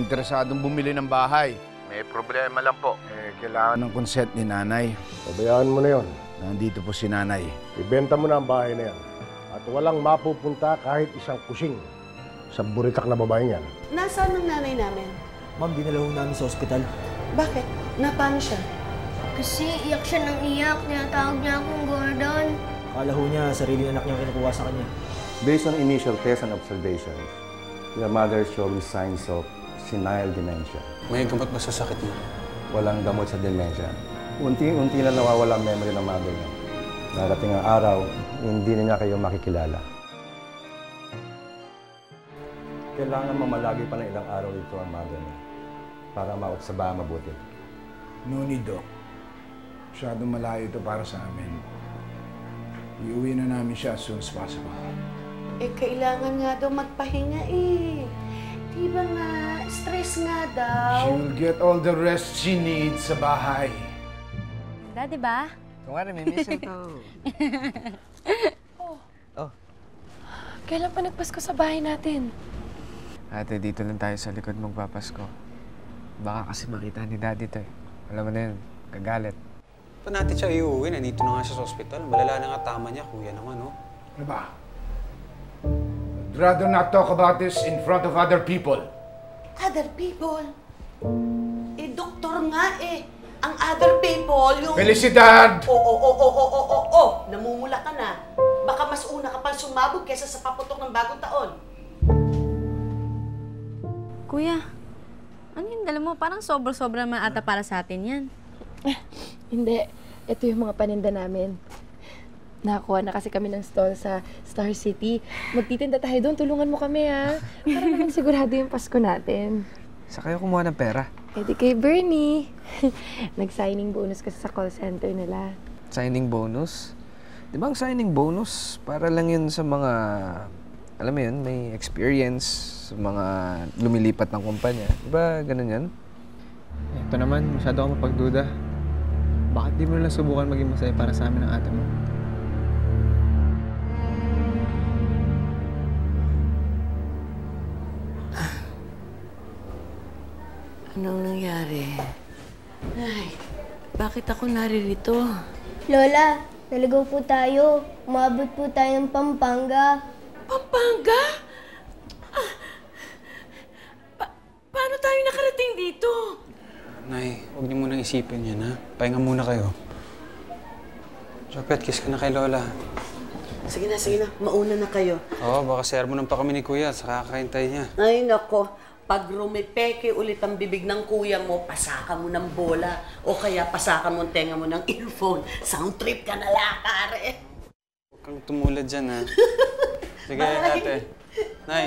interesadong bumili ng bahay. May problema lang po. Kailangan ng consent ni nanay. Pabayaan mo na yon. Nandito po si nanay. Ibenta mo na ang bahay na yan. At walang mapupunta kahit isang kusing sa buritak na babaeng yan. Nasaan ang nanay namin? Ma'am, dinala ho namin sa ospital. Bakit? Paano siya? Kasi iyak siya ng iyak. Tinatawag niya akong Gordon. Akala ho niya, sariling anak niya ang kinukuha sa kanya. Based on initial tests and observations, your mother is showing signs of senile dementia. May gamot ba sa sakit niya? Walang gamot sa dementia. Unti-unti na nawawala ang memory ng mother niya. Darating ang araw, hindi na niya kayo makikilala. Kailangan mamalagi pa ng ilang araw ito ang mother niya para maobserbahan mabuti. No need, Doc. Masyadong malayo ito para sa amin. Iuwi na namin siya as soon as possible. Kailangan nga daw magpahinga Di ba nga, stress nga daw. She will get all the rest she needs sa bahay. Daddy ba? Kung nga rin, may miss ito. Kailan pa nagpasko sa bahay natin? Ate, dito lang tayo sa likod magpapasko. Baka kasi makita ni Daddy to eh. Alam mo na yun, gagalit. Pa natin siya iuwi, nandito na nga siya sa ospital. Malala na nga tama niya, kuya naman, no? Ano ba? I'd rather not talk about this in front of other people. Other people? Doktor nga Ang other people, yung... Felicidad! Namumula ka na. Baka mas una ka pang sumabog kaysa sa paputok ng bagong taon. Kuya, ano yung dala mo? Parang sobra-sobra naman ata para sa atin yan. Hindi. Ito yung mga paninda namin. Nakakuha na kasi kami ng stall sa Star City. Magtitinda tayo doon. Tulungan mo kami, ha? Para naman sigurado yung Pasko natin. Sa kayo kumuha ng pera? Pwede kay Bernie. Nag-signing bonus kasi sa call center nila. Signing bonus? Di ba ang signing bonus, para lang yun sa mga, alam mo yun, may experience sa mga lumilipat ng kumpanya. Di ba ganun yan? Ito naman, masyado ako mapagduda. Bakit di mo lang subukan maging masaya para sa amin ng ate mo? Anong nangyari? Ay, bakit ako naririto? Lola, naligaw po tayo. Umabot po tayo ng Pampanga. Pampanga? Paano tayo nakarating dito? Nay, huwag niyo munang isipin yan, ha? Pahinga muna kayo. Jopet, kiss ka na kay Lola. Sige na. Mauna na kayo. Oo, baka sermonan pa kami ni Kuya at saka kakahintay niya. Ay, nako. Pag rumipeke ulit ang bibig ng kuya mo, pasaka mo ng bola. O kaya pasaka mo ang tenga mo ng earphone. Sound trip ka na lang, pare. Huwag kang tumulad dyan, ha? Sige, ate. Nay.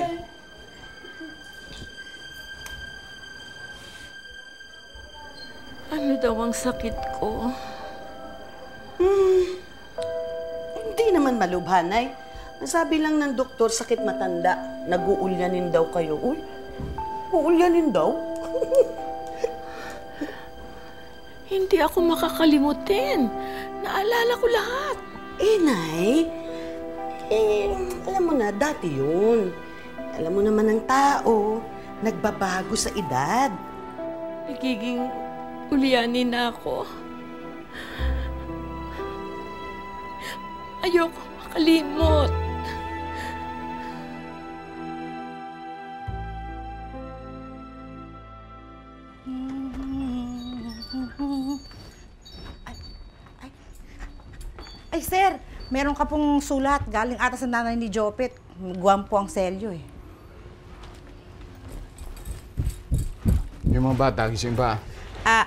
Ano daw ang sakit ko? Hindi naman malubhanay. Nasabi lang ng doktor, sakit matanda. Nag-uulyanin daw kayo. Uy, uulyanin daw? Hindi ako makakalimutin. Naalala ko lahat. Nay. Alam mo na, dati yun. Alam mo naman ang tao, nagbabago sa edad. Nagiging ulyanin na ako. Ayoko makalimot. Ay, sir, meron ka pong sulat. Galing ata sa nanay ni Jopet. Guwampo ang selyo eh. Yung mga bata, gising pa.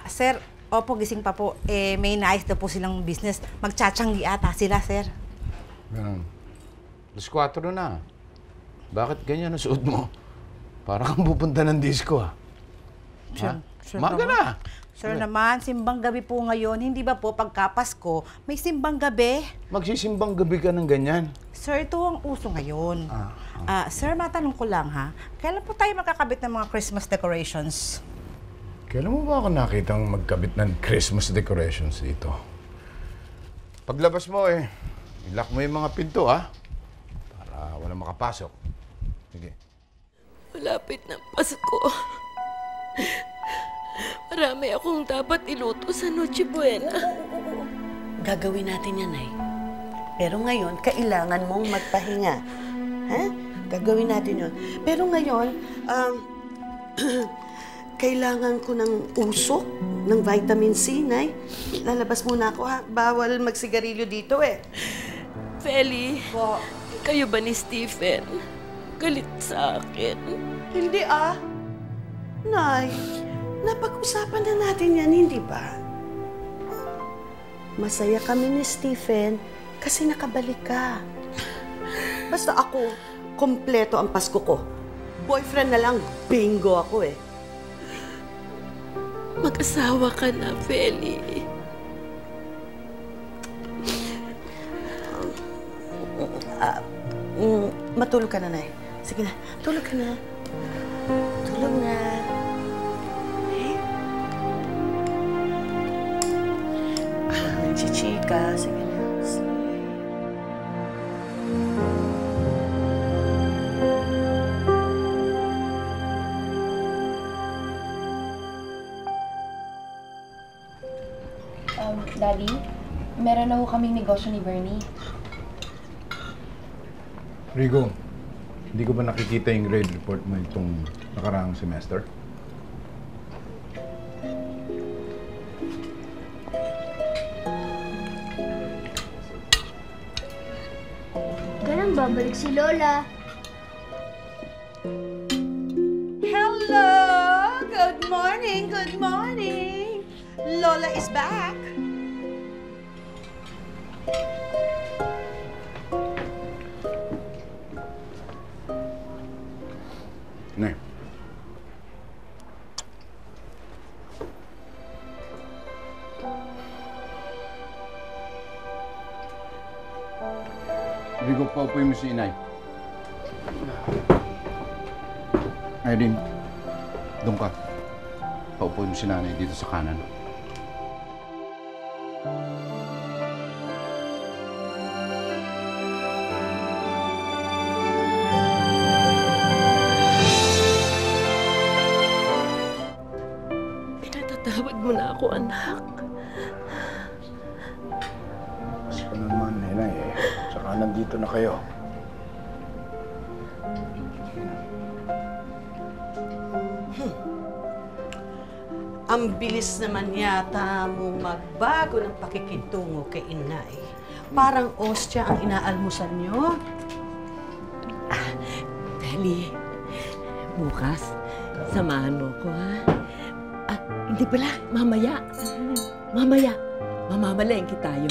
Sir, opo, gising pa po. May nais daw po silang business. Magtsatsyanggi ata sila, sir. Ganun. 4 na. Bakit ganyan ang suot mo? Para kang pupunta ng disco, ha? Sure Maga naman. na! Sir naman, simbang gabi po ngayon. Hindi ba po pagkapasko, may simbang gabi? Magsisimbang gabi ka ng ganyan. Sir, ito ang uso ngayon. Sir, matanong ko lang ha, kailan po tayo magkakabit ng mga Christmas decorations? Kailan mo ba ako nakitang magkabit ng Christmas decorations dito? Paglabas mo ilock mo yung mga pinto, ha? Para walang makapasok. Sige. Malapit ng Pasko. Marami akong dapat iluto sa Noche Buena. Gagawin natin yan, Nay. Pero ngayon, kailangan mong magpahinga. Ha? Gagawin natin yun. Pero ngayon, kailangan ko ng usok, ng vitamin C, Nay. Lalabas muna ako, ha? Bawal magsigarilyo dito, eh. Feli, kayo ba ni Stephen? Galit sa akin. Hindi, Nay, napag-usapan na natin yan, hindi ba? Masaya kami ni Stephen kasi nakabalik ka. Basta ako, kompleto ang Pasko ko. Boyfriend na lang, bingo ako eh. Mag-asawa ka na, Feli. Matulog ka na, Nay. Sige na, tulog ka na. Tulog na. Chichika, sige na. Daddy, meron na ho kaming negosyo ni Bernie. Rigo, hindi ko ba nakikita yung grade report mo itong nakaraang semester? Kailan babalik si Lola? Hello! Good morning, good morning! Lola is back. Nay. Rigo, paupuin mo si Inay. Irene, doon ka. Paupuin mo si Nanay dito sa kanan. Pinatawad mo na ako, anak. Kasi ko naman, Inay, eh. Saka nandito na kayo. Ang bilis naman yata mo magbago ng pakikitungo kay Inay. Parang ostya ang inaalmusan niyo. Feli, bukas, samahan mo ko, ha? Hindi pala, mamaya. Mamaya, mamamalengke tayo.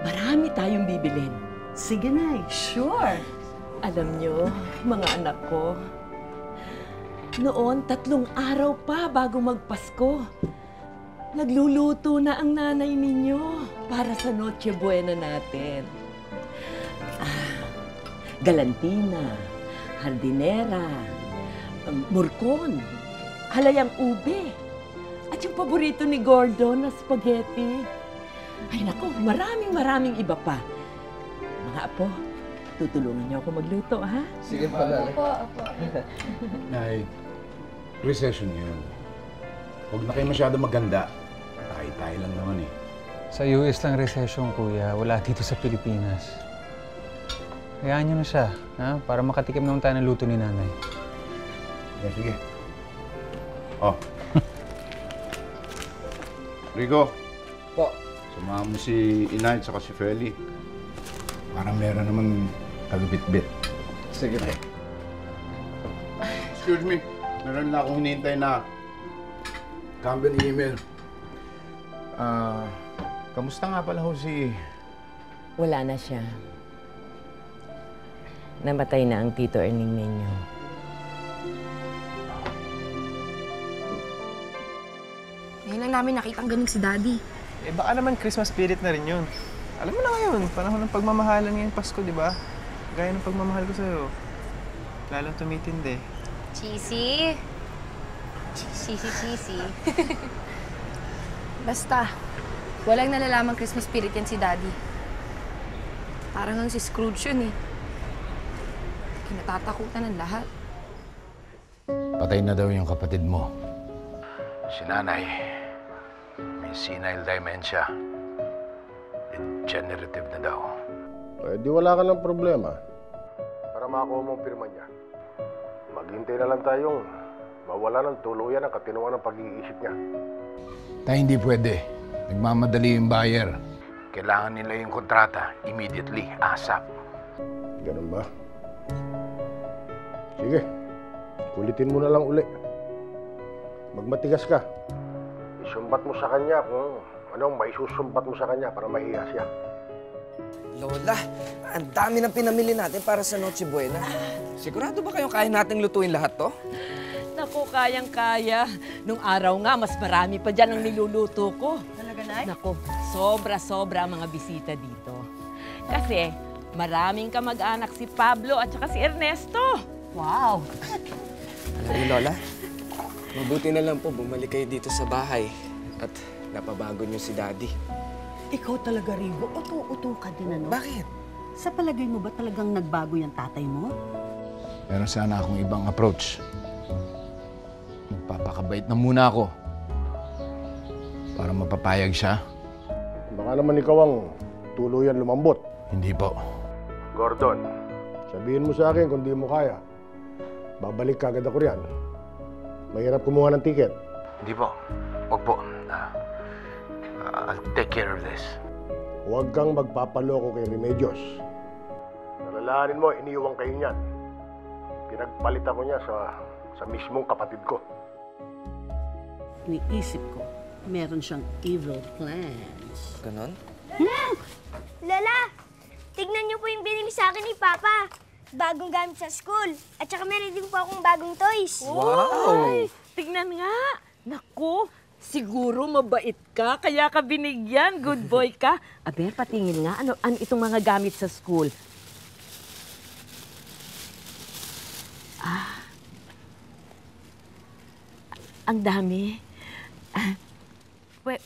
Marami tayong bibilin. Sige, Nay. Sure. Alam nyo, mga anak ko, noon, 3 araw pa bago magpasko. Nagluluto na ang nanay ninyo para sa Noche Buena natin. Galantina, hardinera, murkon, halayang ube, at yung paborito ni Gordon na spaghetti. Ay naku, maraming iba pa. Mga apo, tutulungan niyo ako magluto, ha? Sige pa, Nanay. Opo. Nay, recession yun. Huwag na kayo masyado maganda. Tayo lang naman eh. Sa US lang recession, kuya. Wala dito sa Pilipinas. Hayaan niyo na siya, ha? Para makatikim naman tayo ng luto ni Nanay. Yeah, sige. Oh. Rigo. Po. Samahan mo si Inay at saka si Feli. Parang meron naman kagabit-bit. Sige po. Excuse me. Meron na akong hinihintay na company email. Kamusta nga pala ho si... Wala na siya. Namatay na ang Tito Erning ninyo. Ngayon lang namin nakitang ganun si Daddy. Eh baka naman Christmas spirit na rin yun. Alam mo na ngayon, panahon ng pagmamahalan ngayong Pasko, di ba? Gaya ng pagmamahal ko sa'yo. Lalong tumitindi. Cheesy. Cheesy. Basta, walang nalalamang Christmas spirit yan si Daddy. Parang ang si Scrooge yun eh. Kinatatakutan ng lahat. Patay na daw yung kapatid mo. Si nanay, may senile dementia. Degenerative na daw. Eh, di wala ka ng problema. Para makuha mong pirma niya. Maghintay na lang tayong mawala ng tuluyan ang katinuan ng pag-iisip niya. Tayo hindi pwede. Nagmamadali yung buyer. Kailangan nila yung kontrata immediately, ASAP. Ganun ba? Sige, kulitin mo na lang uli. Magmatigas ka. Isumbat mo sa kanya kung anong maisusumbat mo sa kanya para mahiya siya. Lola, ang dami ng pinamili natin para sa Noche Buena. Sigurado ba kayong kaya nating lutuin lahat to? Naku, kayang-kaya. Nung araw nga, mas marami pa dyan ang niluluto ko. Talaga, Nay? Naku, sobra-sobra ang mga bisita dito. Kasi maraming kamag-anak si Pablo at saka si Ernesto. Wow! Alam niyo, Lola, mabuti na lang po bumalik kayo dito sa bahay at napabago niyo si Daddy. Ikaw talaga, Rigo. Uto-uto ka din, ano? Bakit? Sa palagay mo ba talagang nagbago yung tatay mo? Meron sana akong ibang approach. Magpapakabait na muna ako. Para mapapayag siya. Baka naman ikaw ang tuluyan lumambot. Hindi po. Gordon, sabihin mo sa akin kung di mo kaya. Babalik kagad ako riyan. Mahirap kumuha ng ticket. Hindi po. Huwag po. I'll take care of this. Huwag kang magpapaloko kay Remedios. Nalalahanin mo, iniiwang kayo niyan. Pinagpalitan ko niya sa mismong kapatid ko. Iniisip ko, meron siyang evil plans. Ganon? Lola, tignan niyo po yung binili sa akin ni Papa. Bagong gamit sa school. At saka meron din po akong bagong toys. Wow! Ay, tignan nga. Naku, siguro mabait ka, kaya ka binigyan. Good boy ka. Aber, patingin nga, ano itong mga gamit sa school? Ang dami.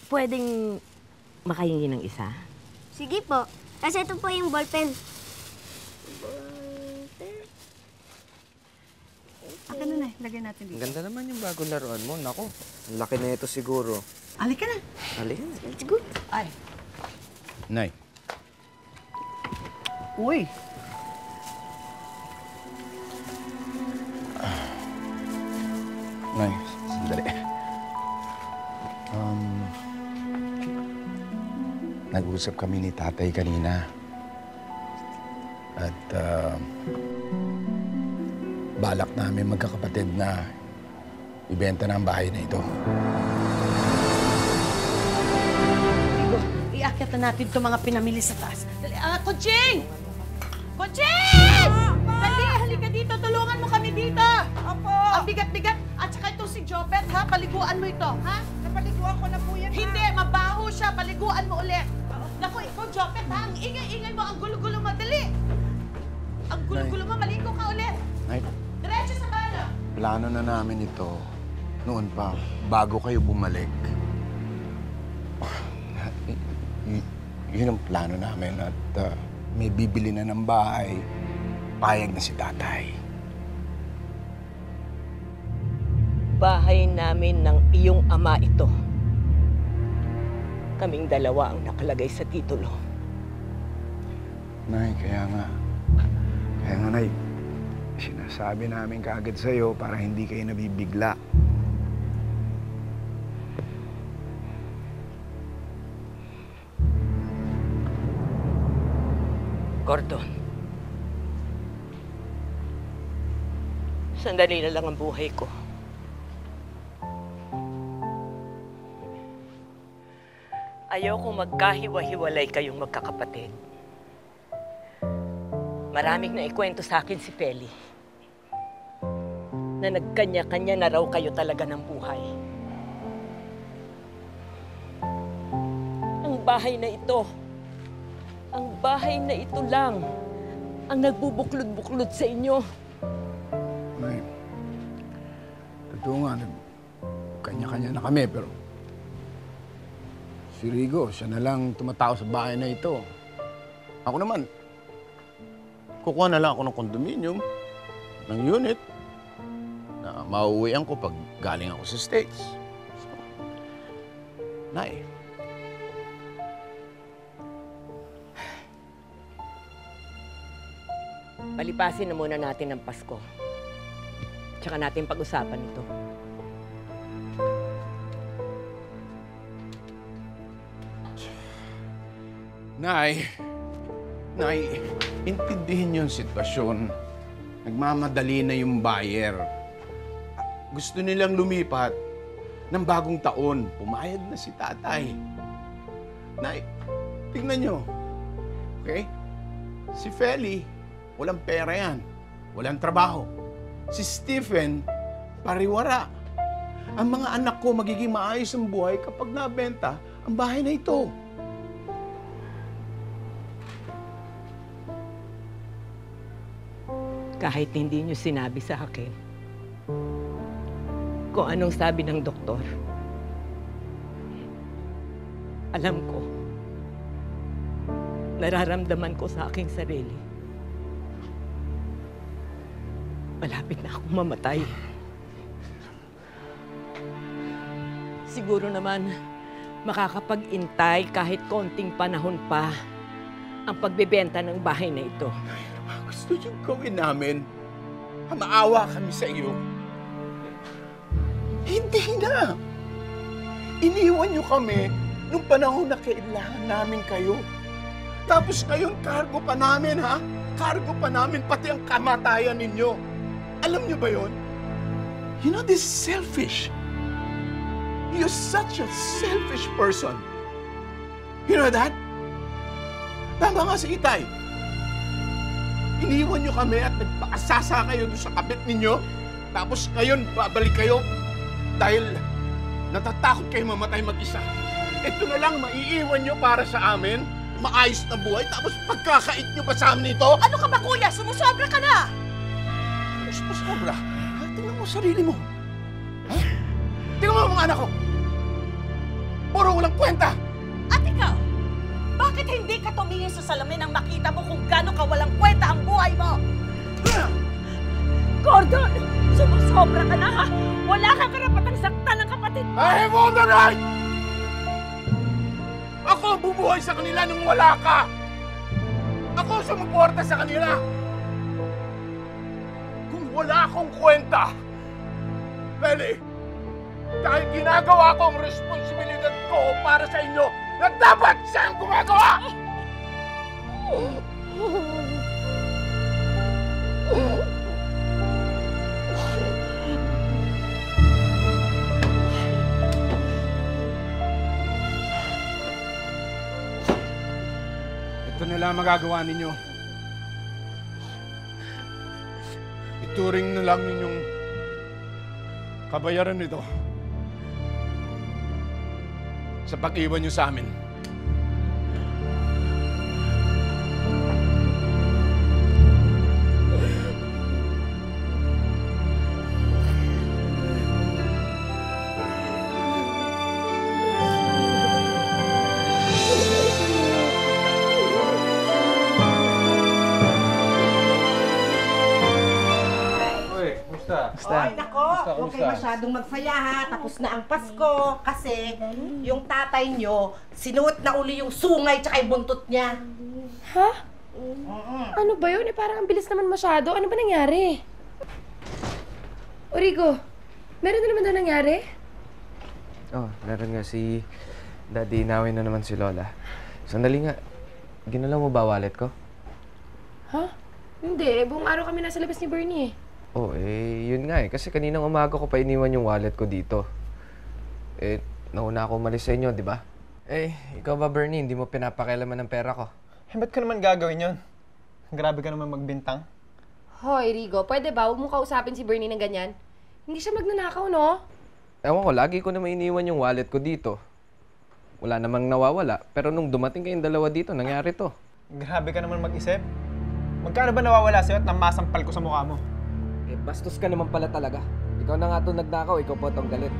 Pwedeng makahingi ng isa? Sige po. Kasi ito po yung ballpen. Akin na, Nay. Lagyan natin Ang dito. ganda naman yung bagong laruan mo. Nako, ang laki na ito siguro. Halika na. Halika. Let's go. Ay. Nay. Uy. Nay, sandali. Nag-usap kami ni tatay kanina. At balak namin magkakapatid na ibenta na ang bahay na ito. Rigo, iakyat na natin itong mga pinamili sa taas. Dali, Kuching! Kuching! Dali, halika dito. Tulungan mo kami dito. Opo. Ang bigat-bigat. At saka itong si Jobet, ha? Paliguan mo ito, ha? Napaliguan ko na po yan, Hindi, mabaho siya. Paliguan mo ulit. Naku, ikaw, Jopet, ha? Ang ingay-ingay mo, ang gulo-gulo mo. Dali! Ang gulo-gulo mo, maligo ka ulit. Nay, Diretso sa bala. plano na namin ito noon pa, bago kayo bumalik. Yun ang plano namin at may bibili na ng bahay. Payag na si tatay. Bahay namin ng iyong ama ito. Kaming dalawa ang nakalagay sa titulo. Nay, kaya nga, Nay, sinasabi namin kaagad sa'yo para hindi kayo nabibigla. Gordon, sandali na lang ang buhay ko. Ayokong magkahiwa-hiwalay kayong magkakapatid. Maraming naikwento sa akin si Feli na nagkanya-kanya na raw kayo talaga ng buhay. Ang bahay na ito lang ang nagbubuklod-buklod sa inyo. Nay, totoo nga, kanya-kanya na kami, pero si Rigo, siya na lang tumatao sa bahay na ito. Ako naman, kukuha na lang ako ng condominium, ng unit, na mauuwian ko pag galing ako sa States. So, Nay. Palipasin na muna natin ang Pasko. Tsaka natin pag-usapan ito. Nay, intindihin yung sitwasyon. Nagmamadali na yung buyer. Gusto nilang lumipat ng bagong taon. Pumayag na si tatay. Nay, tingnan nyo. Okay? Si Feli, walang pera yan. Walang trabaho. Si Stephen, pariwara. Ang mga anak ko magiging maayos ang buhay kapag nabenta ang bahay na ito. Kahit hindi niyo sinabi sa akin kung anong sabi ng doktor, alam ko, nararamdaman ko sa aking sarili. Malapit na akong mamatay. Siguro naman, makakapag-intay kahit konting panahon pa ang pagbebenta ng bahay na ito. Gusto niyong gawin namin? Maawa kami sa iyo. Hindi na. Iniwan niyo kami nung panahon na kailangan namin kayo. Tapos ngayon, cargo pa namin, ha? Cargo pa namin pati ang kamatayan ninyo. Alam niyo ba yon? You know, this is selfish. You're such a selfish person. You know that? Tama nga si Itay. Iniwan niyo kami at nagpakasasa kayo doon sa kabit ninyo. Tapos ngayon, babalik kayo dahil natatakot kayo mamatay mag-isa. Ito na lang, maiiwan niyo para sa amin. Maayos na buhay. Tapos pagkakait niyo pa sa amin ito. Ano ka ba, kuya? Sumusobra ka na! Sumusobra? Tingnan mo sarili mo. Ha? Tingnan mo ang mga anak ko. Puro walang kwenta. At ikaw, bakit hindi ka tumingin sa salamin nang makita mo kung gaano ka walang kwenta ang buhay mo? Gordon! Sumusobra ka na, ha? Wala kang karapatang saktan ng kapatid mo! I have all the right! Ako ang bumuhay sa kanila nung wala ka! Ako ang sumuporta sa kanila! Kung wala akong kwenta, Feli, dahil ginagawa ko ang responsibilidad ko para sa inyo na dapat siyang gumagawa! Ito na lang magagawa ninyo. Ituring na lang ninyong kabayaran nito sa pag-iwan nyo sa amin. Ay, nako, huwag kayo masyadong magsaya ha. Tapos na ang Pasko kasi yung tatay nyo, sinuot na uli yung sungay tsaka yung buntot niya. Ha? Ano ba yun? Parang ang bilis naman masyado. Ano ba nangyari? Origo, meron na naman daw nangyari? Oh, meron nga si Daddy, inawin na naman si Lola. Sandali nga, ginalaw mo ba wallet ko? Ha? Hindi, buong araw kami nasa labas ni Bernie eh. Oh, yun nga eh. Kasi kaninang umaga ko pa iniwan yung wallet ko dito. Nauna ako umalis sa inyo, di ba? Ikaw ba, Bernie, hindi mo pinapakailaman ng pera ko? Ba't ka naman gagawin yun? Grabe ka naman magbintang. Hoy, Rigo, pwede ba? Huwag mo kausapin si Bernie ng ganyan. Hindi siya magnanakaw, no? Ewan ko, lagi ko naman iniwan yung wallet ko dito. Wala namang nawawala. Pero nung dumating kayong dalawa dito, nangyari to. Grabe ka naman mag-isip. Magkano ba nawawala sa'yo at namasampal ko sa mukha mo? Bastos ka naman pala talaga. Ikaw na nga itong nagnakaw, ikaw po itong galit.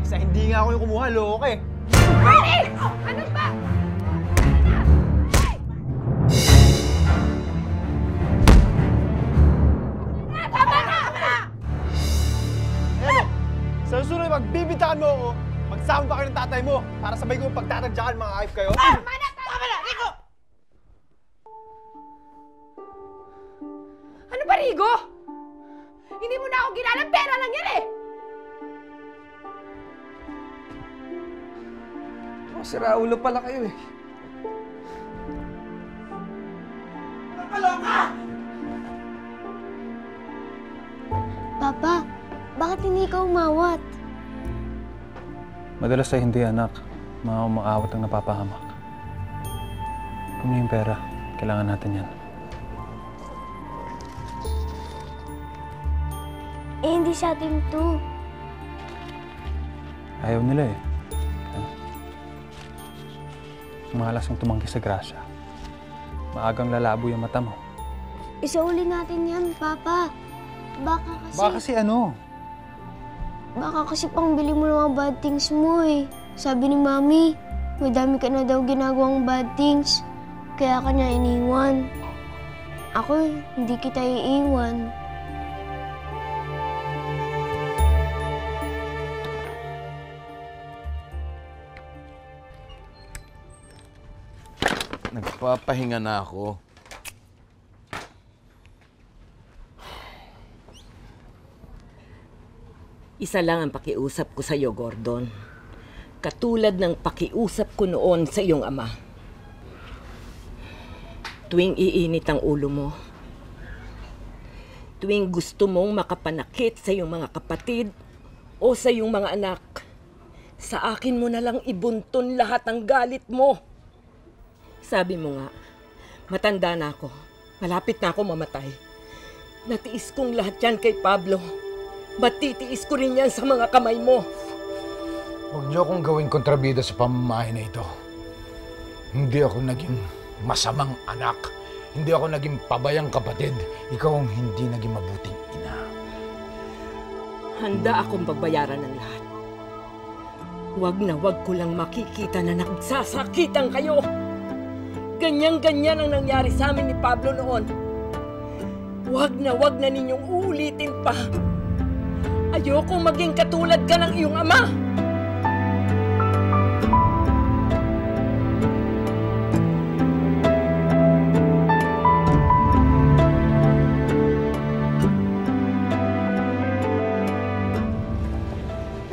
Isa hindi nga ako yung kumuha, loko ka eh. Bernie! Ano ba? Tama na! Sa susunod, magbibitakan mo ako, magsama pa kayo ng tatay mo. Sasabay ko pagtatadyakan, mga hype kayo. Tama na, Rico! Ano ba, Rigo? Hindi mo na ako ginalang, pera lang yan eh! Sira ulo pala kayo eh. Nakaloka! Papa, bakit hindi ka umawat? Madalas ay hindi, anak. Mga umaawat ang napapahamak. Kung yung pera, kailangan natin yan. Eh, hindi sa atin to. Ayaw nila eh. Malas ang tumanggi sa grasya. Maagang lalabo yung mata mo. Isauli natin yan, Papa. Baka kasi ano? Baka kasi pangbili mo ng mga bad things mo eh. Sabi ni Mami, may dami ka na daw ginagawang bad things. Kaya ka niya iniwan. Ako, hindi kita iiwan. Nagpapahinga na ako. Isa lang ang pakiusap ko sa iyo, Gordon. Katulad ng pakiusap ko noon sa iyong ama. Tuwing iinit ang ulo mo, tuwing gusto mong makapanakit sa iyong mga kapatid o sa iyong mga anak, sa akin mo na lang ibunton lahat ng galit mo. Sabi mo nga, matanda na ako, malapit na ako mamatay. Natiis kong lahat yan kay Pablo. Matitiis ko rin yan sa mga kamay mo. Huwag niyo akong gawing kontrabida sa pamamahay na ito. Hindi ako naging masamang anak. Hindi ako naging pabayang kapatid. Ikaw ang hindi naging mabuting ina. Handa akong pagbayaran ng lahat. Huwag na huwag ko lang makikita na nagsasakitan kayo. Ganyan-ganyan ang nangyari sa amin ni Pablo noon. Huwag na ninyong uulitin pa. Ayokong maging katulad ka ng iyong ama.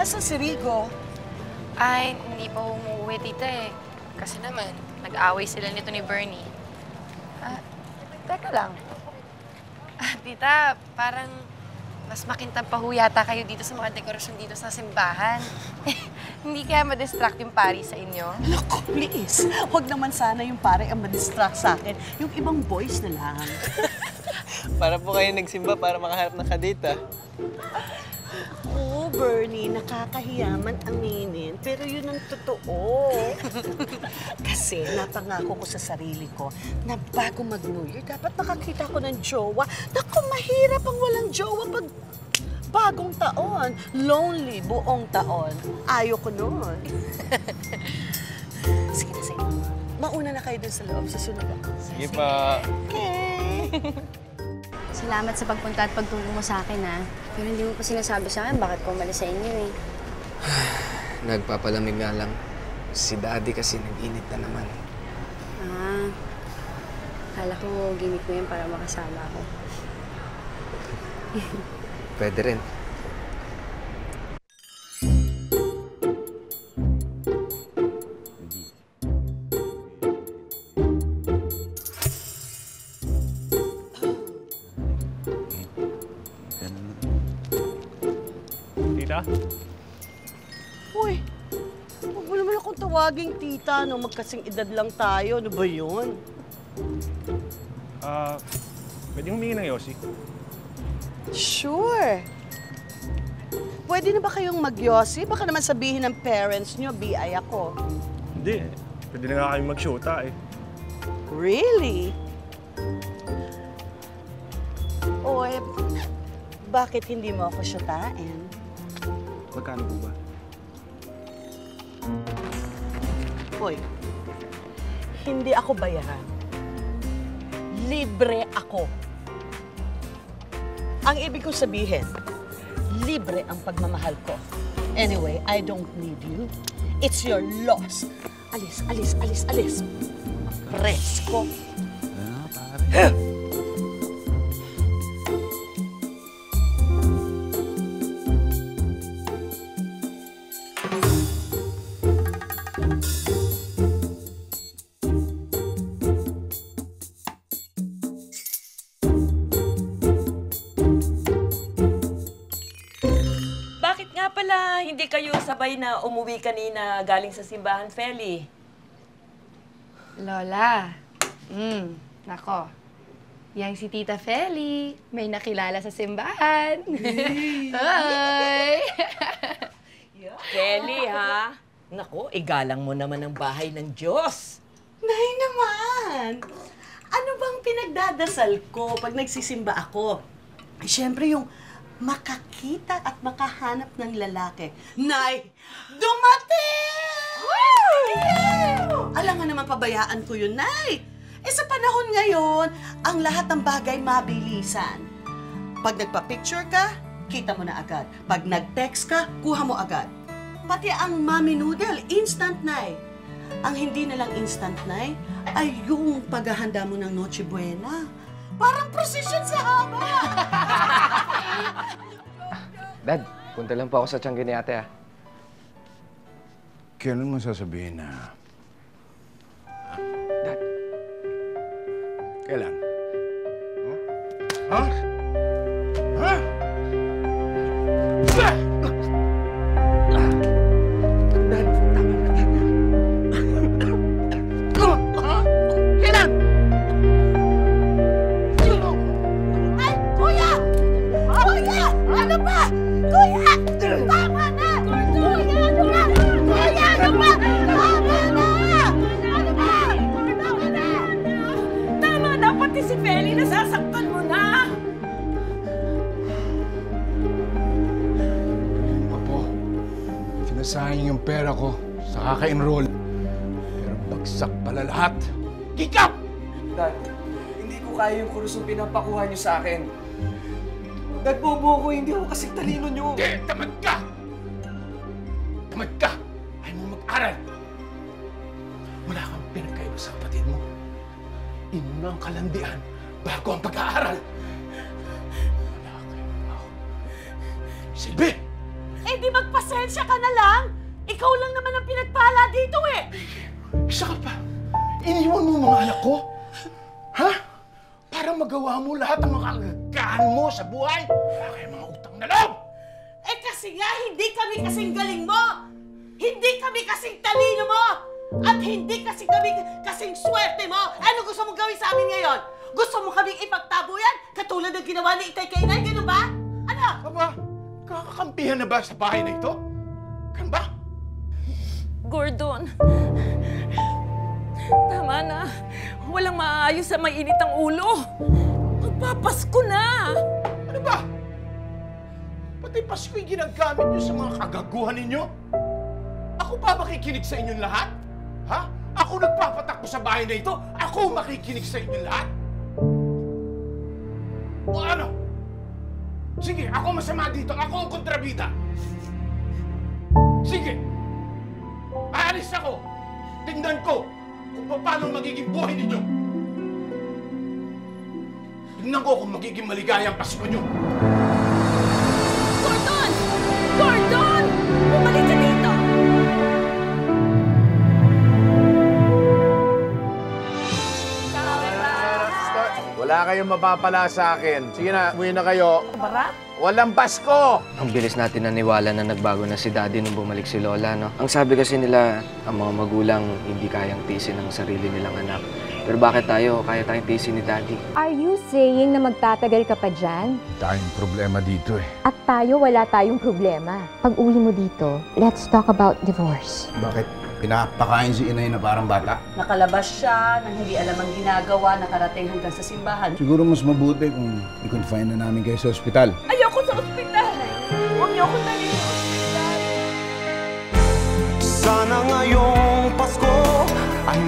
Nasaan si Rigo? Ay, hindi pa umuwi, tita eh. Kasi naman, nag-away sila nito ni Bernie. Teka lang. Tita, parang mas makintab pa ho yata kayo dito sa mga dekorasyon dito sa simbahan. Hindi kaya ma-distract yung pari sa inyo? Naku, please. Huwag naman sana yung pare ang ma-distract sa akin. Yung ibang boys na lang. Para po kayo nagsimba para makaharap ng kadate, Oo, Bernie, nakakahiyaman aminin. Pero yun ang totoo. Kasi napangako ko sa sarili ko na bago mag-New Year, dapat makakita ko ng jowa. Naku, mahirap ang walang jowa pag bagong taon. Lonely buong taon. Ayoko nun. Sige na, sige. Mauna na kayo dun sa loob. Susunod ako. Sige pa. Okay. Salamat sa pagpunta at pagtulong mo sa akin, ha? Pero hindi mo pa sinasabi sa akin bakit ko umalis sa inyo, eh. Nagpapalamig nga lang. Si Daddy kasi nag-init na naman. Kala ko gimmick mo yan para makasama ako. Pwede rin. Tita? Uy, huwag mo naman akong tawaging tita, no? Magkasing edad lang tayo. Ano ba yun? Pwede humingi ng Yossi? Sure. Pwede na ba kayong magyosi? Baka naman sabihin ng parents nyo, BI ako. Hindi. Pwede na nga kami mag-shota eh. Really? O bakit hindi mo ako syotain? Magkano po ba? Hoy, hindi ako bayaran. Libre ako. Ang ibig kong sabihin, libre ang pagmamahal ko. Anyway, I don't need you. it's your loss. Alis, alis, alis, alis. Presko. Bakit nga pala hindi kayo sabay na umuwi kanina galing sa simbahan, Feli? Lola, nako. Yang si Tita Feli, may nakilala sa simbahan. Hoy! Feli, ha? Nako, igalang mo naman ang bahay ng Diyos. Nay naman! Ano bang pinagdadasal ko pag nagsisimba ako? Siyempre yung makakita at makahanap ng lalaki. Nay, dumating! Alam nga naman pabayaan ko yun, Nay. Sa panahon ngayon, ang lahat ng bagay mabilisan. Pag nagpa-picture ka, kita mo na agad. Pag nag-text ka, kuha mo agad. Pati ang Mami Noodle, instant, Nay. Ang hindi na lang instant, Nay, ay yung paghahanda mo ng Noche Buena. Parang procession sa haba. Dad, punta lang po ako sa tiangge ni ate, ah. Kailan mo sasabihin na... Dad. Kailan? Ha? Ha? Dad, Kailan? Ay, Kuya! Kuya! Ano ba? Kuya! Tama na! Kuya, ano ba? Kuya, ano ba? Tama na! Ano ba? Tama na! Tama na, pati si Feli, nasasaktan mo na! Apo, sinasayang yung pera ko sa kaka-enroll. Pero bagsak pala lahat. Kikap! Dad, hindi ko kaya yung kurusong pinapakuha niyo sa akin. Dad, bobo ko, hindi ako kasing talino niyo. Hindi, tamad ka! Tamad ka! Ayaw mo mag-aral. Wala kang pinagkaiba sa kapatid mo. Inuna ang kalandian bago ang pag-aaral. Wala kayo. Silbi! Eh di magpasensya ka na lang. Ikaw lang naman ang pinagpala dito eh. Isa ka pa. Iniwan mo mga anak ko? Ha? Para magawa mo lahat ng mga kagagahan mo sa buhay? Wala kayong mga utang na loob! Eh kasi nga, hindi kami kasing galing mo! Hindi kami kasing talino mo! At hindi kasi kami kasing swerte mo! Ano gusto mong gawin sa amin ngayon? Gusto mo kaming ipagtabuyan? Katulad ng ginawa ni Itay kay Inay, ganun ba? Ano? Aba, kakakampihan na ba sa bahay na ito? Kan ba? Gordon, tama na. Walang maayos sa may init ang ulo. Magpapasko na. Ano ba? Pati Pasko yung ginagamit niyo sa mga kagaguhan ninyo? Ako ba makikinig sa inyong lahat? Ha? Ako nagpapatakbo sa bahay na ito? Ako makikinig sa inyong lahat? O ano? Sige, ako masama dito. Ako ang kontrabida. Sige. Aalis ako. Tingnan ko kung paano magiging buhay ninyo. Tingnan ko kung magiging maligaya ang Pasko nyo. Gordon! Gordon! Bumalik ka dito! Wala kayong mapapala sa akin. Sige na, umuwi na kayo. Barat? Walang Pasko! Ang bilis natin naniwala na nagbago na si Daddy nung bumalik si Lola, no? Ang sabi kasi nila, ang mga magulang hindi kayang tiisin ang sarili nilang anak. Pero bakit tayo, kaya tayong tiisin ni Daddy? Are you saying na magtatagal ka pa dyan? Tayong problema dito eh. At tayo wala tayong problema. Pag uwi mo dito, let's talk about divorce. Bakit? Pinapakain si Inay na parang bata? Nakalabas siya, nang hindi alam ang ginagawa, nakarating hanggang sa simbahan. Siguro mas mabuti kung i-confine na namin kayo sa ospital. Ayoko sa ospital! Huwag niyo akong dalhin sa ospital! Sana ngayong Pasko ay